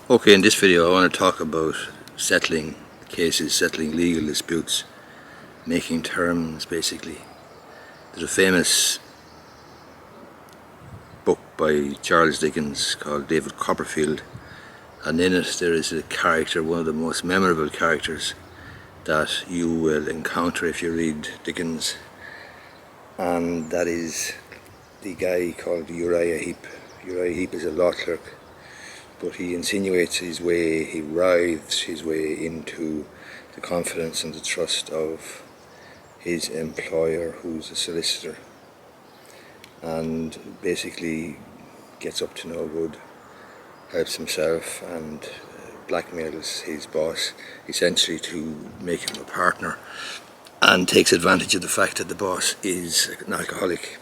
Okay, in this video I want to talk about settling cases, settling legal disputes, making terms basically. There's a famous book by Charles Dickens called David Copperfield, and in it there is a character, one of the most memorable characters that you will encounter if you read Dickens, and that is the guy called Uriah Heep. Uriah Heep is a law clerk, but he insinuates his way, he writhes his way into the confidence and the trust of his employer, who's a solicitor, and basically gets up to no good, helps himself and blackmails his boss essentially to make him a partner, and takes advantage of the fact that the boss is an alcoholic.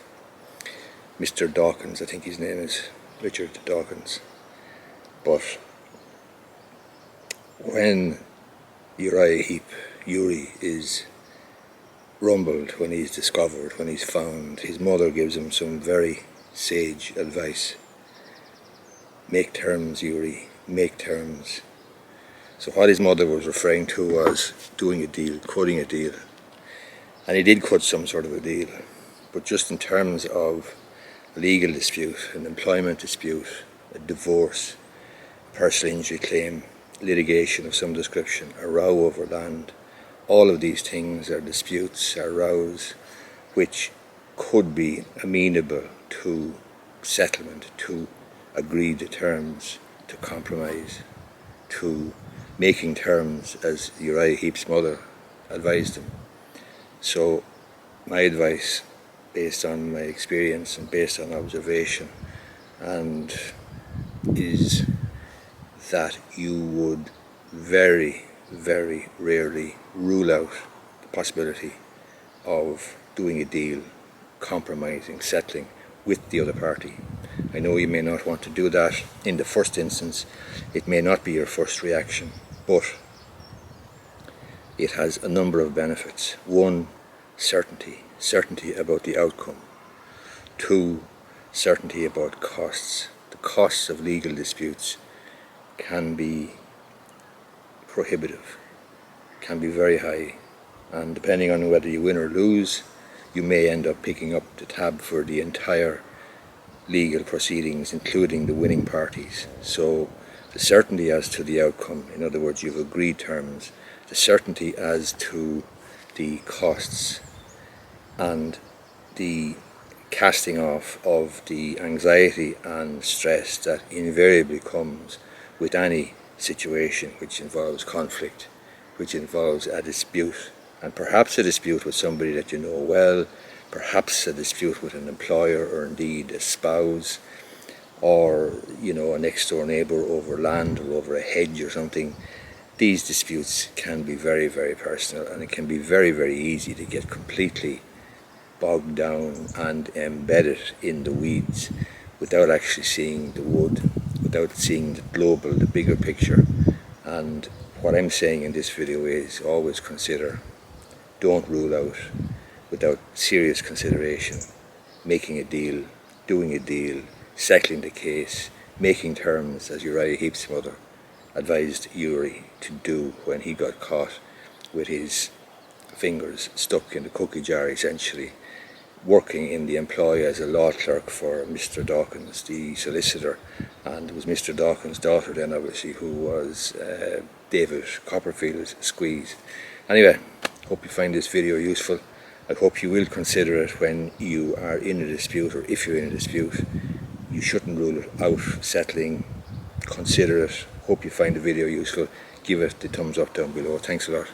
Mr. Dawkins, I think his name is, Richard Dawkins. But when Uriah Heep, Uri, is rumbled, when he's discovered, when he's found, his mother gives him some very sage advice. Make terms, Uri, make terms. So what his mother was referring to was doing a deal, cutting a deal. And he did cut some sort of a deal, but just in terms of a legal dispute, an employment dispute, a divorce, personal injury claim, litigation of some description, a row over land, all of these things are disputes, are rows which could be amenable to settlement, to agreed terms, to compromise, to making terms, as Uriah Heep's mother advised him. So my advice, based on my experience and based on observation, and is that you would very, very rarely rule out the possibility of doing a deal, compromising, settling with the other party. I know you may not want to do that in the first instance, it may not be your first reaction, but it has a number of benefits. One, certainty about the outcome. Two, certainty about costs. The costs of legal disputes can be prohibitive, can be very high, and depending on whether you win or lose, you may end up picking up the tab for the entire legal proceedings, including the winning parties. So the certainty as to the outcome, in other words, you've agreed terms, the certainty as to the costs, and the casting off of the anxiety and stress that invariably comes with any situation which involves conflict, which involves a dispute, and perhaps a dispute with somebody that you know well, perhaps a dispute with an employer, or indeed a spouse, or a next door neighbour over land or over a hedge or something. These disputes can be very, very personal, and it can be very, very easy to get completely bogged down and embedded in the weeds without actually seeing the wood, without seeing the global, the bigger picture. And what I'm saying in this video is always consider, don't rule out, without serious consideration, making a deal, doing a deal, settling the case, making terms, as Uriah Heep's mother advised Uri to do when he got caught with his fingers stuck in the cookie jar, essentially, working in the employ as a law clerk for Mr. Dawkins, the solicitor. And it was Mr. Dawkins' daughter then, obviously, who was David Copperfield's squeeze. Anyway, hope you find this video useful. I hope you will consider it when you are in a dispute, or if you're in a dispute. You shouldn't rule it out, settling, consider it. Hope you find the video useful. Give it the thumbs up down below. Thanks a lot.